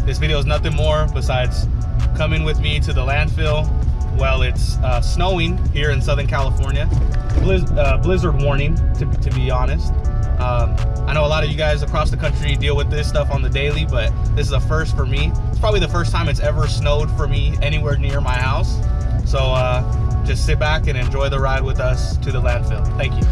This video is nothing more besides coming with me to the landfill while it's snowing here in Southern California. Blizzard warning, to be honest. I know a lot of you guys across the country deal with this stuff on the daily, but this is a first for me. It's probably the first time it's ever snowed for me anywhere near my house. So just sit back and enjoy the ride with us to the landfill. Thank you.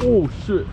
Oh shit.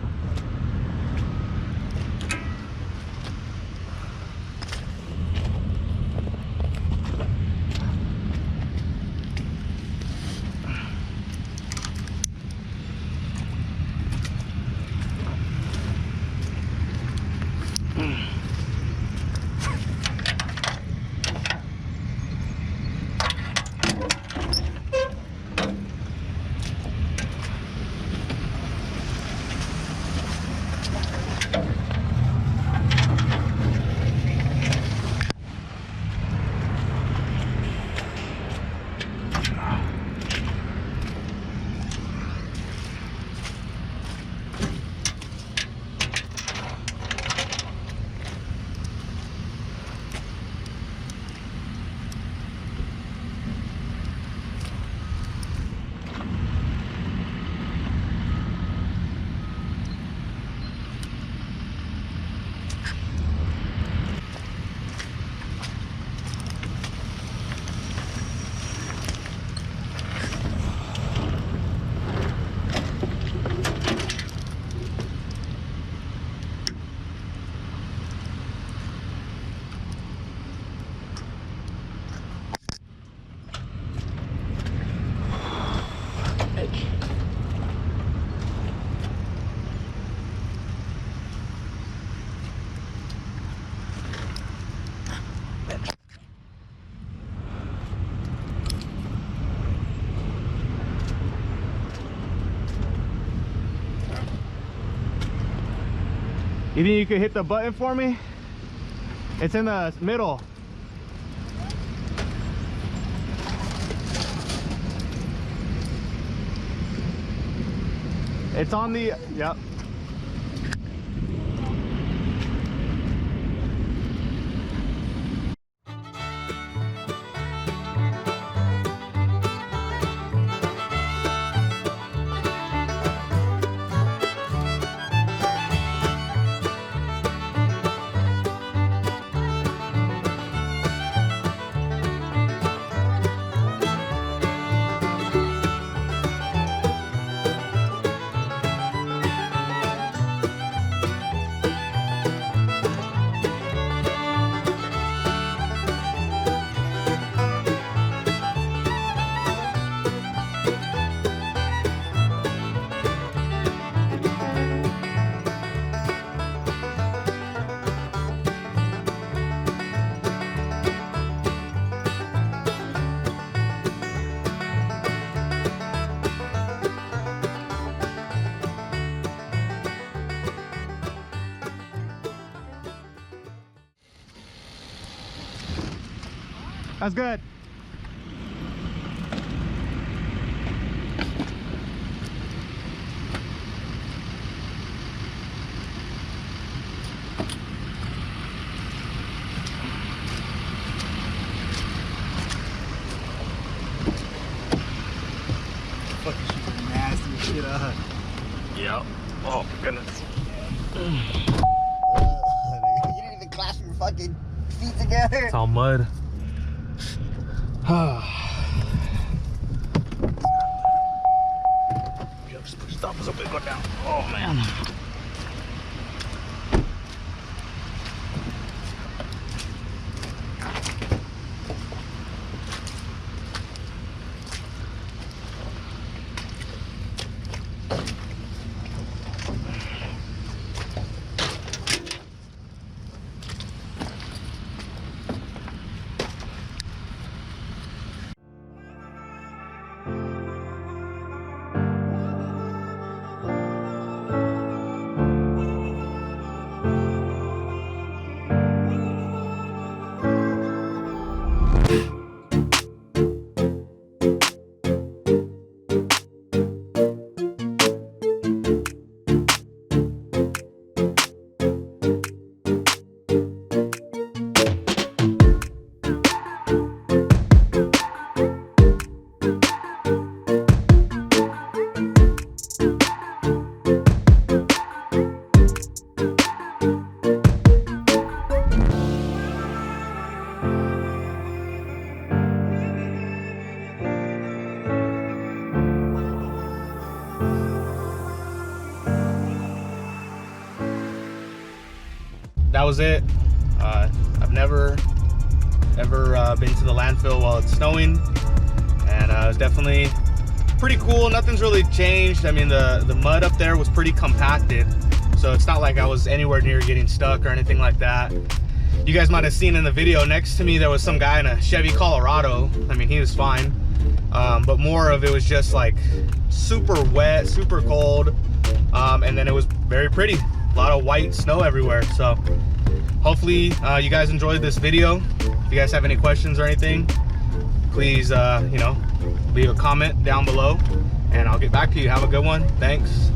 You think you could hit the button for me? It's in the middle. It's on the, yep. That's good. Fucking shit, nasty shit up. Yep. Oh goodness. You didn't even clasp your fucking feet together. It's all mud. Stop us up and go down. Oh man. That was it. I've never ever been to the landfill while it's snowing, and it was definitely pretty cool. Nothing's really changed. I mean, the mud up there was pretty compacted, so it's not like I was anywhere near getting stuck or anything like that. You guys might have seen in the video next to me there was some guy in a Chevy Colorado. I mean, he was fine, but more of it was just like super wet, super cold, and then it was very pretty. A lot of white snow everywhere. So hopefully you guys enjoyed this video. If you guys have any questions or anything, please you know, leave a comment down below and I'll get back to you. Have a good one. Thanks.